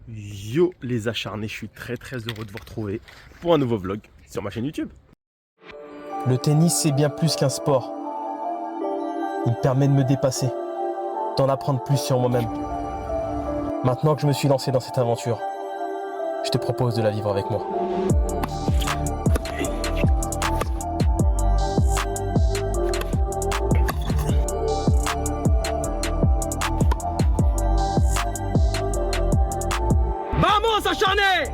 Yo les acharnés, je suis très heureux de vous retrouver pour un nouveau vlog sur ma chaîne YouTube. Le tennis, c'est bien plus qu'un sport. Il permet de me dépasser, d'en apprendre plus sur moi-même. Maintenant que je me suis lancé dans cette aventure, je te propose de la vivre avec moi. Vamos acharnés!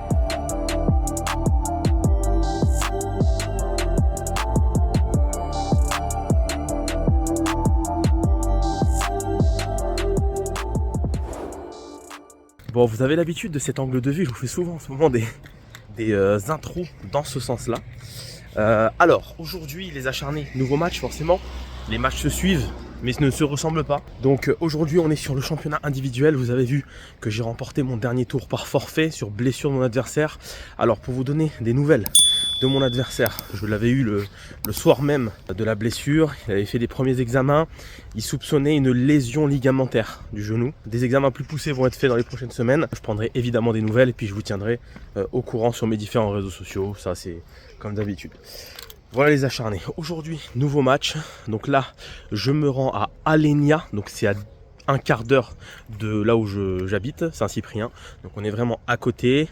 Bon, vous avez l'habitude de cet angle de vue, je vous fais souvent en ce moment des intros dans ce sens-là. Alors, aujourd'hui, les acharnés, nouveau match forcément. Les matchs se suivent, mais ne se ressemblent pas. Donc aujourd'hui, on est sur le championnat individuel. Vous avez vu que j'ai remporté mon dernier tour par forfait sur blessure de mon adversaire. Alors, pour vous donner des nouvelles de mon adversaire, je l'avais eu le soir même de la blessure. Il avait fait des premiers examens. Il soupçonnait une lésion ligamentaire du genou. Des examens plus poussés vont être faits dans les prochaines semaines. Je prendrai évidemment des nouvelles et puis je vous tiendrai au courant sur mes différents réseaux sociaux. Ça, c'est comme d'habitude. Voilà les acharnés. Aujourd'hui, nouveau match. Donc là, je me rends à Alenia. Donc c'est à un quart d'heure de là où j'habite, Saint-Cyprien. Donc on est vraiment à côté.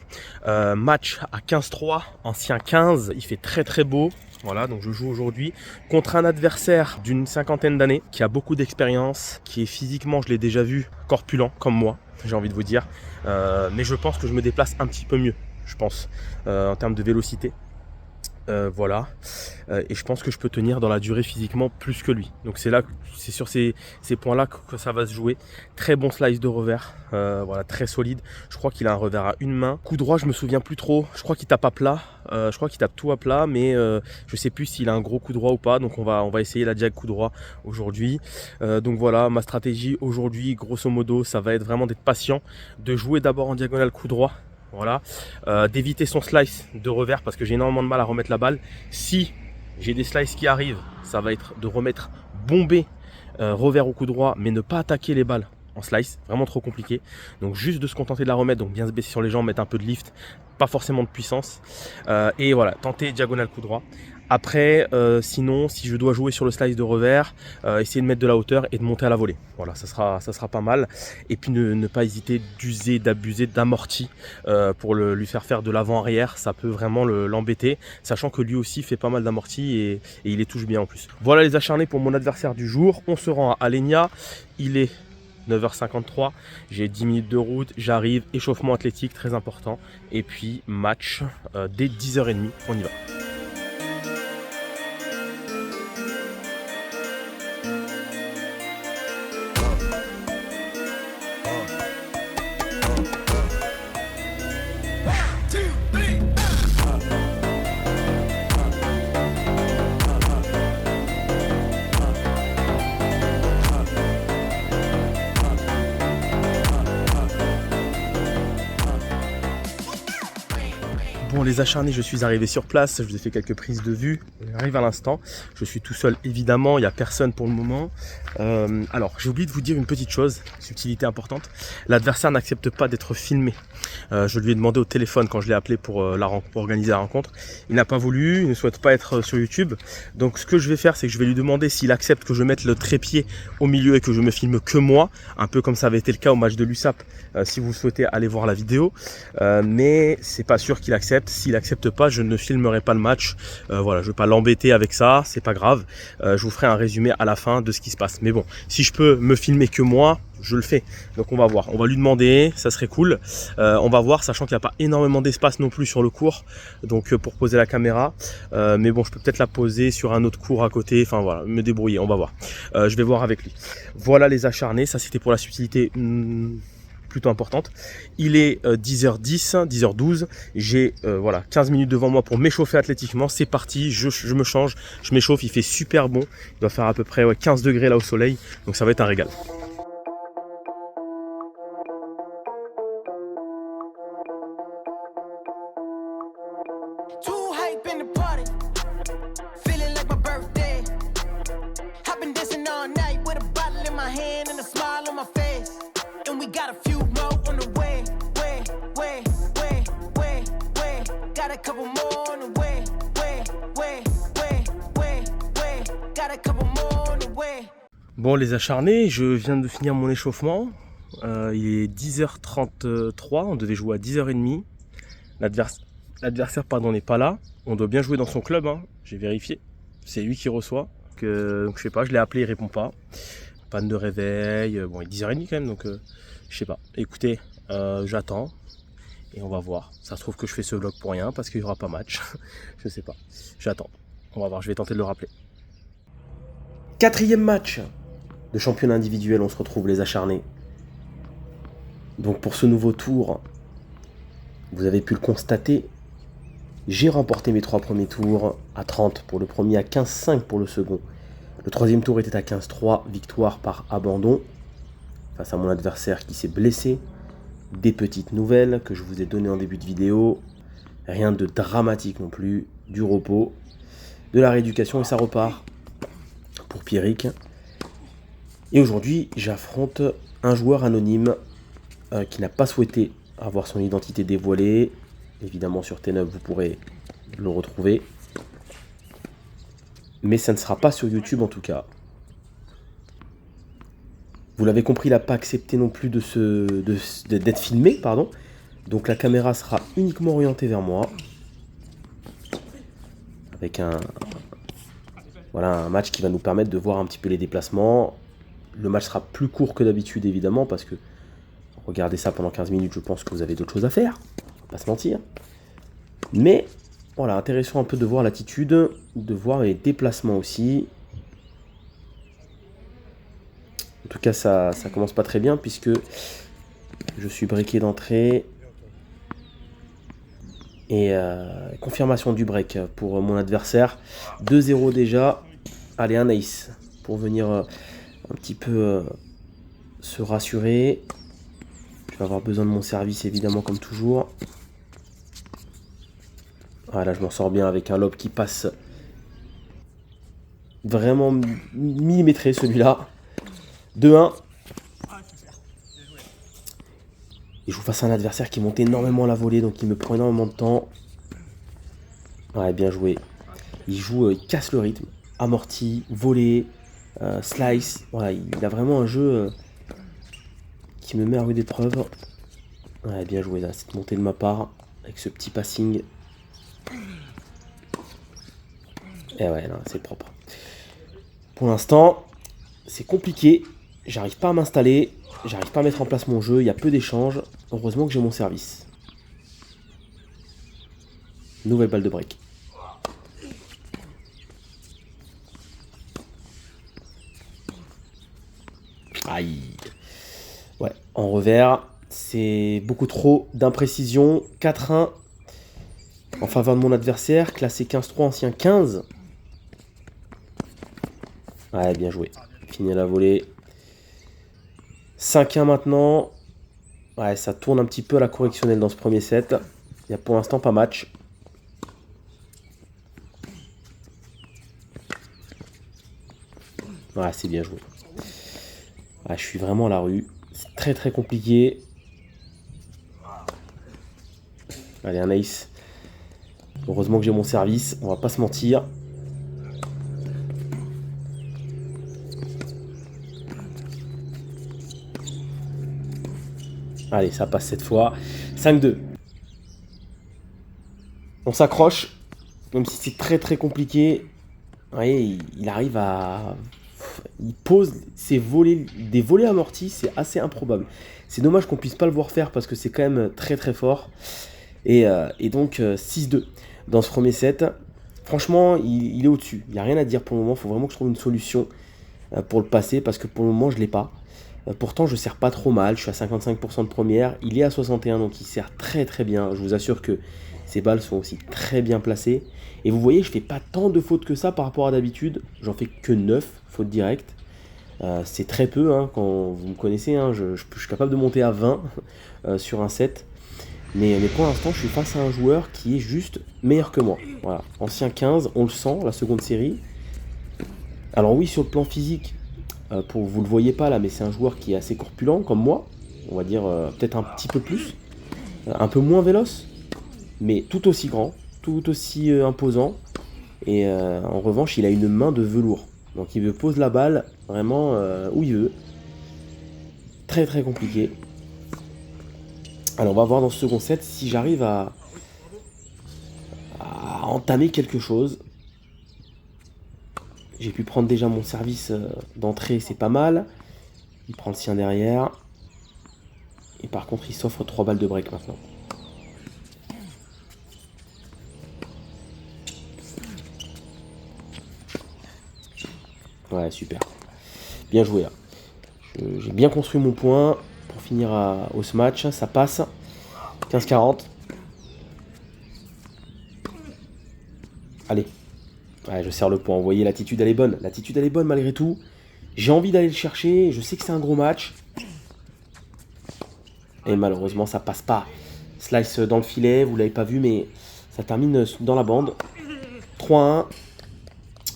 Match à 15-3, ancien 15. Il fait très beau. Voilà, donc je joue aujourd'hui contre un adversaire d'une cinquantaine d'années qui a beaucoup d'expérience, qui est physiquement, je l'ai déjà vu, corpulent comme moi, j'ai envie de vous dire. Mais je pense que je me déplace un petit peu mieux, je pense, en termes de vélocité. Voilà, et je pense que je peux tenir dans la durée physiquement plus que lui. Donc c'est là, c'est sur ces points là que ça va se jouer. Très bon slice de revers, voilà, très solide. Je crois qu'il a un revers à une main. Coup droit, je me souviens plus trop. Je crois qu'il tape à plat. Je crois qu'il tape tout à plat, mais je sais plus s'il a un gros coup droit ou pas. Donc on va essayer la jag coup droit aujourd'hui. Donc voilà, ma stratégie aujourd'hui, grosso modo, ça va être vraiment d'être patient, de jouer d'abord en diagonale coup droit. Voilà, d'éviter son slice de revers parce que j'ai énormément de mal à remettre la balle. Si j'ai des slices qui arrivent, ça va être de remettre bombé revers au coup droit, mais ne pas attaquer les balles en slice, vraiment trop compliqué. Donc juste de se contenter de la remettre, donc bien se baisser sur les jambes, mettre un peu de lift, pas forcément de puissance. Et voilà, tenter diagonale coup droit. Après, sinon, si je dois jouer sur le slice de revers, essayer de mettre de la hauteur et de monter à la volée. Voilà, ça sera pas mal. Et puis ne pas hésiter d'user, d'abuser d'amorti pour lui faire de l'avant-arrière. Ça peut vraiment l'embêter, sachant que lui aussi fait pas mal d'amorti et il les touche bien en plus. Voilà les acharnés pour mon adversaire du jour. On se rend à Alenia. Il est 9h53, j'ai 10 minutes de route, j'arrive, échauffement athlétique très important. Et puis match dès 10h30, on y va. Bon les acharnés, je suis arrivé sur place, je vous ai fait quelques prises de vue, j'arrive à l'instant, je suis tout seul évidemment, il n'y a personne pour le moment. Alors j'ai oublié de vous dire une petite chose, subtilité importante, l'adversaire n'accepte pas d'être filmé. Je lui ai demandé au téléphone quand je l'ai appelé pour organiser la rencontre, il n'a pas voulu, il ne souhaite pas être sur YouTube. Donc ce que je vais faire, c'est que je vais lui demander s'il accepte que je mette le trépied au milieu et que je me filme que moi, un peu comme ça avait été le cas au match de l'USAP, si vous souhaitez aller voir la vidéo. Mais c'est pas sûr qu'il accepte. S'il accepte pas, je ne filmerai pas le match. Voilà, je vais pas l'embêter avec ça, c'est pas grave. Je vous ferai un résumé à la fin de ce qui se passe. Mais bon, si je peux me filmer que moi, je le fais. Donc on va voir, on va lui demander, ça serait cool. On va voir, sachant qu'il n'y a pas énormément d'espace non plus sur le court, donc pour poser la caméra. Mais bon, je peux peut-être la poser sur un autre court à côté. Enfin voilà, me débrouiller, on va voir. Je vais voir avec lui. Voilà les acharnés, ça c'était pour la subtilité plutôt importante. Il est 10h10, 10h12. J'ai voilà 15 minutes devant moi pour m'échauffer athlétiquement. C'est parti, je me change, je m'échauffe. Il fait super bon. Il doit faire à peu près 15 degrés là au soleil. Donc ça va être un régal. Got a couple more on the way, way. Got a couple more on the way. Bon les acharnés, je viens de finir mon échauffement. Il est 10h33, on devait jouer à 10h30. L'adversaire n'est pas là. On doit bien jouer dans son club, hein. J'ai vérifié. C'est lui qui reçoit. Donc je sais pas, je l'ai appelé, il répond pas. Panne de réveil. Bon, il est 10h30 quand même, donc je sais pas. Écoutez, j'attends et on va voir. Ça se trouve que je fais ce vlog pour rien parce qu'il y aura pas match. Je sais pas. J'attends. On va voir, je vais tenter de le rappeler. 4e match de championnat individuel, on se retrouve les acharnés. Donc pour ce nouveau tour, vous avez pu le constater, j'ai remporté mes 3 premiers tours à 30 pour le premier, à 15-5 pour le second. Le 3e tour était à 15-3, victoire par abandon face à mon adversaire qui s'est blessé. Des petites nouvelles que je vous ai données en début de vidéo. Rien de dramatique non plus, du repos, de la rééducation et ça repart pour Pierrick. Et aujourd'hui, j'affronte un joueur anonyme qui n'a pas souhaité avoir son identité dévoilée. Évidemment, sur T9, vous pourrez le retrouver. Mais ça ne sera pas sur YouTube en tout cas. Vous l'avez compris, il n'a pas accepté non plus d'être filmé, pardon. Donc la caméra sera uniquement orientée vers moi. Avec un match qui va nous permettre de voir un petit peu les déplacements. Le match sera plus court que d'habitude évidemment parce que regardez ça pendant 15 minutes, je pense que vous avez d'autres choses à faire. On va pas se mentir. Mais voilà, intéressant un peu de voir l'attitude, de voir les déplacements aussi. En tout cas, ça commence pas très bien puisque je suis breaké d'entrée. Et confirmation du break pour mon adversaire. 2-0 déjà. Allez, un ace pour venir un petit peu se rassurer. Je vais avoir besoin de mon service évidemment comme toujours. Voilà, je m'en sors bien avec un lob qui passe vraiment millimétré celui-là. 2-1. Et je joue face à un adversaire qui monte énormément la volée, donc il me prend énormément de temps. Ouais, bien joué. Il joue, il casse le rythme. Amorti, volée, slice. Voilà, il a vraiment un jeu qui me met à rude épreuve. Ouais, bien joué là, cette montée de ma part, avec ce petit passing. Et ouais, c'est propre. Pour l'instant, c'est compliqué. J'arrive pas à m'installer. J'arrive pas à mettre en place mon jeu. Il y a peu d'échanges. Heureusement que j'ai mon service. Nouvelle balle de break. Aïe. Ouais, en revers. C'est beaucoup trop d'imprécision. 4-1 en faveur de mon adversaire. Classé 15-3, ancien 15. Ouais, bien joué. Fini la volée. 5-1 maintenant. Ouais, ça tourne un petit peu à la correctionnelle dans ce premier set. Il n'y a pour l'instant pas match. Ouais, c'est bien joué. Ouais, je suis vraiment à la rue. C'est très très compliqué. Allez, un ace. Heureusement que j'ai mon service. On va pas se mentir. Allez, ça passe cette fois. 5-2. On s'accroche. Même si c'est très très compliqué. Vous voyez, il arrive à... Il pose ses volets, des volets amortis, c'est assez improbable. C'est dommage qu'on puisse pas le voir faire parce que c'est quand même très très fort. Et donc 6-2 dans ce premier set. Franchement, il est au-dessus. Il n'y a rien à dire pour le moment. Il faut vraiment que je trouve une solution pour le passer parce que pour le moment, je ne l'ai pas. Pourtant, je ne sers pas trop mal. Je suis à 55% de première. Il est à 61, donc il sert très très bien. Je vous assure que ces balles sont aussi très bien placées. Et vous voyez, je ne fais pas tant de fautes que ça par rapport à d'habitude. J'en fais que 9 fautes directes. C'est très peu, hein, quand vous me connaissez. Hein, je suis capable de monter à 20 sur un set. Mais pour l'instant, je suis face à un joueur qui est juste meilleur que moi. Voilà, ancien 15, on le sent, la seconde série. Alors oui, sur le plan physique, vous le voyez pas là, mais c'est un joueur qui est assez corpulent, comme moi. On va dire peut-être un petit peu plus. Un peu moins véloce, mais tout aussi grand. tout aussi imposant. Et en revanche, il a une main de velours. Donc il me pose la balle vraiment où il veut. Très très compliqué. Alors on va voir dans ce second set si j'arrive à entamer quelque chose. J'ai pu prendre déjà mon service d'entrée, c'est pas mal. Il prend le sien derrière. Et par contre, il s'offre 3 balles de break maintenant. Ouais, super. Bien joué là. J'ai bien construit mon point pour finir au match. Ça passe. 15-40. Allez. Ouais, je serre le point. Vous voyez, l'attitude elle est bonne. L'attitude elle est bonne malgré tout. J'ai envie d'aller le chercher. Je sais que c'est un gros match. Et malheureusement, ça passe pas. Slice dans le filet. Vous l'avez pas vu, mais ça termine dans la bande. 3-1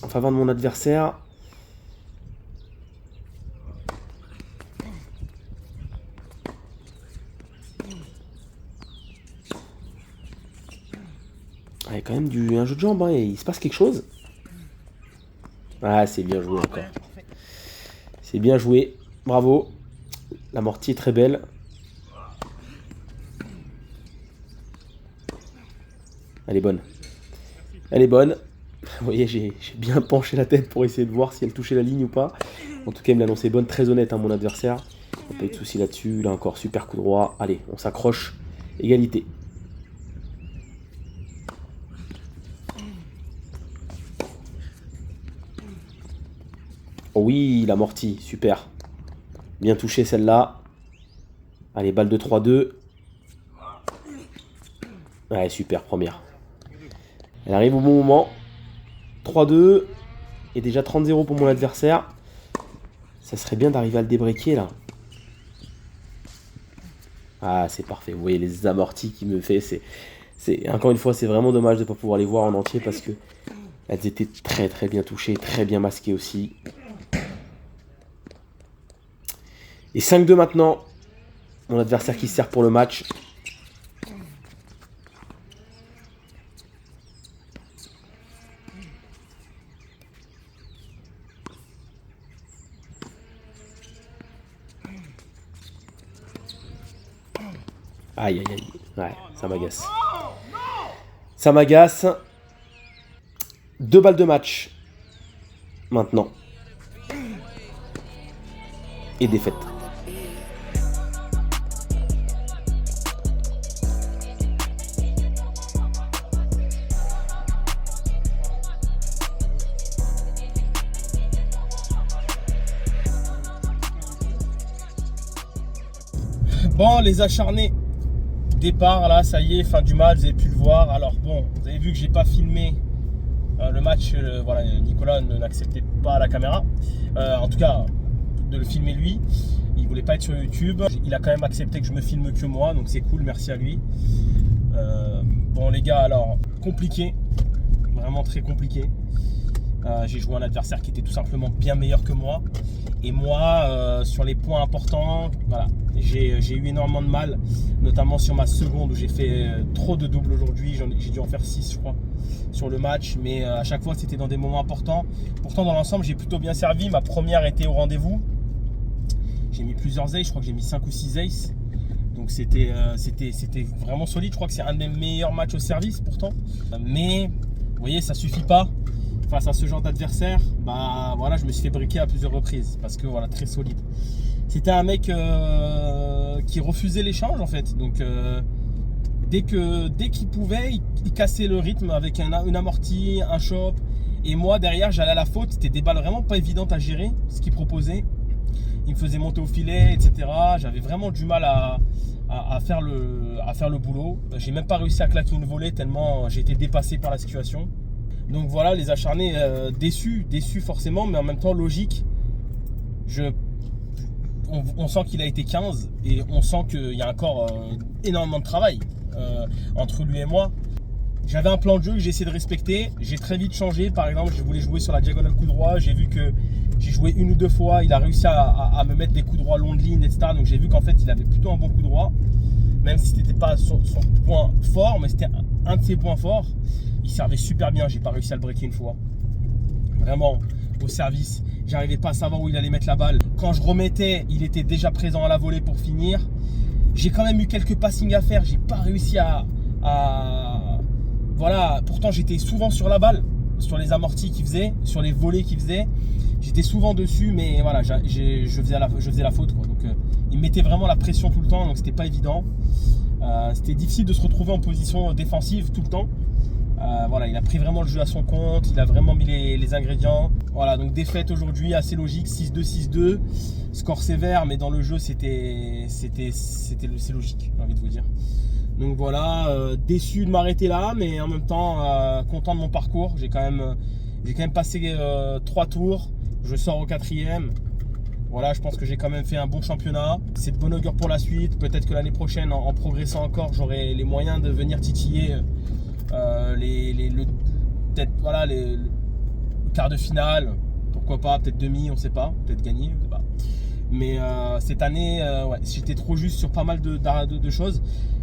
en faveur de mon adversaire. Il y a quand même un jeu de jambes, hein, et il se passe quelque chose. Ah, c'est bien joué encore. C'est bien joué. Bravo. La mortier est très belle. Elle est bonne. Elle est bonne. Vous voyez, j'ai bien penché la tête pour essayer de voir si elle touchait la ligne ou pas. En tout cas, il me l'a annoncé bonne, très honnête, hein, mon adversaire. Il n'y a pas eu de souci là-dessus. Là encore, super coup droit. Allez, on s'accroche. Égalité. Oh oui, l'amorti, super. Bien touché celle-là. Allez, balle de 3-2. Ouais, super, première. Elle arrive au bon moment. 3-2. Et déjà 30-0 pour mon adversaire. Ça serait bien d'arriver à le débreaker là. Ah, c'est parfait. Vous voyez les amortis qu'il me fait. Encore une fois, c'est vraiment dommage de ne pas pouvoir les voir en entier parce que elles étaient très très bien touchées, très bien masquées aussi. Et 5-2 maintenant. Mon adversaire qui se sert pour le match. Aïe aïe aïe. Ouais, ça m'agace. Ça m'agace. 2 balles de match. Maintenant. Et défaite. Bon, les acharnés, départ là, ça y est, fin du match, vous avez pu le voir. Alors bon, vous avez vu que j'ai pas filmé le match, voilà, Nicolas n'acceptait pas la caméra, en tout cas de le filmer lui. Il voulait pas être sur YouTube, il a quand même accepté que je me filme que moi, donc c'est cool, merci à lui. Bon les gars, alors compliqué, vraiment très compliqué. J'ai joué un adversaire qui était tout simplement bien meilleur que moi. Et moi, sur les points importants, voilà, j'ai eu énormément de mal, notamment sur ma seconde où j'ai fait trop de doubles aujourd'hui. J'ai dû en faire 6, je crois, sur le match. Mais à chaque fois, c'était dans des moments importants. Pourtant, dans l'ensemble, j'ai plutôt bien servi. Ma première était au rendez-vous. J'ai mis plusieurs aces, je crois que j'ai mis 5 ou 6 aces. Donc c'était vraiment solide. Je crois que c'est un des meilleurs matchs au service pourtant. Mais vous voyez, ça suffit pas. Face à ce genre d'adversaire, bah voilà, je me suis fait briquer à plusieurs reprises parce que voilà, très solide. C'était un mec qui refusait l'échange en fait. Donc dès qu'il pouvait, il cassait le rythme avec une amortie, un chop. Et moi derrière, j'allais à la faute. C'était des balles vraiment pas évidentes à gérer, ce qu'il proposait. Il me faisait monter au filet, etc. J'avais vraiment du mal à faire le boulot. J'ai même pas réussi à claquer une volée tellement j'ai été dépassé par la situation. Donc voilà, les acharnés déçus forcément, mais en même temps logique. On sent qu'il a été 15 et on sent qu'il y a encore énormément de travail entre lui et moi. J'avais un plan de jeu que j'ai essayé de respecter. J'ai très vite changé. Par exemple, je voulais jouer sur la diagonale coup droit. J'ai vu que j'ai joué 1 ou 2 fois. Il a réussi à me mettre des coups droits longs de ligne, etc. Donc j'ai vu qu'en fait, il avait plutôt un bon coup droit. Même si ce n'était pas son point fort, mais c'était un de ses points forts. Il servait super bien, j'ai pas réussi à le breaker une fois. Vraiment, au service, j'arrivais pas à savoir où il allait mettre la balle. Quand je remettais, il était déjà présent à la volée pour finir. J'ai quand même eu quelques passings à faire, j'ai pas réussi à... Voilà, pourtant j'étais souvent sur la balle, sur les amortis qu'il faisait, sur les volées qu'il faisait. J'étais souvent dessus, mais voilà, je faisais la faute, quoi. Donc il mettait vraiment la pression tout le temps, donc c'était pas évident. C'était difficile de se retrouver en position défensive tout le temps. Voilà, il a pris vraiment le jeu à son compte, il a vraiment mis les ingrédients. Voilà, donc défaite aujourd'hui assez logique, 6-2, 6-2. Score sévère, mais dans le jeu c'est logique, j'ai envie de vous dire. Donc voilà, déçu de m'arrêter là, mais en même temps content de mon parcours. J'ai quand même passé 3 tours, je sors au 4e. Voilà, je pense que j'ai quand même fait un bon championnat. C'est de bon augure pour la suite. Peut-être que l'année prochaine, en progressant encore, j'aurai les moyens de venir titiller peut-être voilà, le quart de finale. Pourquoi pas, peut-être demi, on ne sait pas. Peut-être gagner, on ne sait pas. Mais cette année, ouais, j'étais trop juste sur pas mal de choses.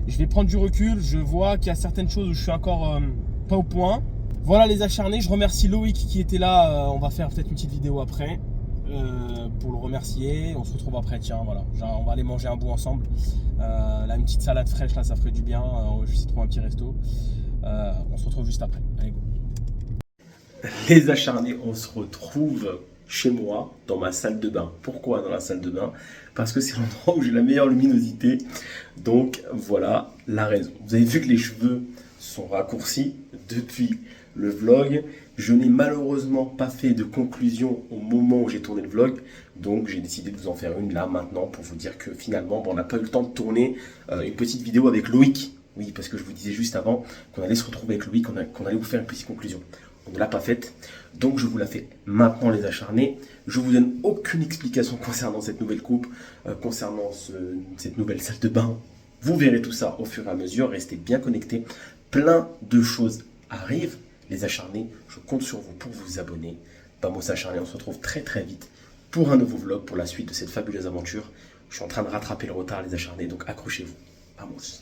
Je vais prendre du recul. Je vois qu'il y a certaines choses où je suis encore pas au point. Voilà les acharnés. Je remercie Loïc qui était là. On va faire peut-être une petite vidéo après. Pour le remercier, on se retrouve après, tiens, voilà, on va aller manger un bout ensemble, là une petite salade fraîche, là ça ferait du bien, je vais essayer de trouver un petit resto, on se retrouve juste après, allez go. Les acharnés, on se retrouve chez moi, dans ma salle de bain. Pourquoi dans la salle de bain? Parce que c'est l'endroit où j'ai la meilleure luminosité, donc voilà la raison. Vous avez vu que les cheveux sont raccourcis depuis le vlog. Je n'ai malheureusement pas fait de conclusion au moment où j'ai tourné le vlog, donc j'ai décidé de vous en faire une là maintenant pour vous dire que finalement on n'a pas eu le temps de tourner une petite vidéo avec Loïc. Oui, parce que je vous disais juste avant qu'on allait se retrouver avec Loïc, qu'on allait vous faire une petite conclusion. On ne l'a pas faite, donc je vous la fais maintenant les acharnés. Je vous donne aucune explication concernant cette nouvelle coupe, concernant cette nouvelle salle de bain. Vous verrez tout ça au fur et à mesure, restez bien connectés. Plein de choses arrivent. Les acharnés, je compte sur vous pour vous abonner. Vamos acharnés, on se retrouve très très vite pour un nouveau vlog, pour la suite de cette fabuleuse aventure. Je suis en train de rattraper le retard les acharnés, donc accrochez-vous. Vamos.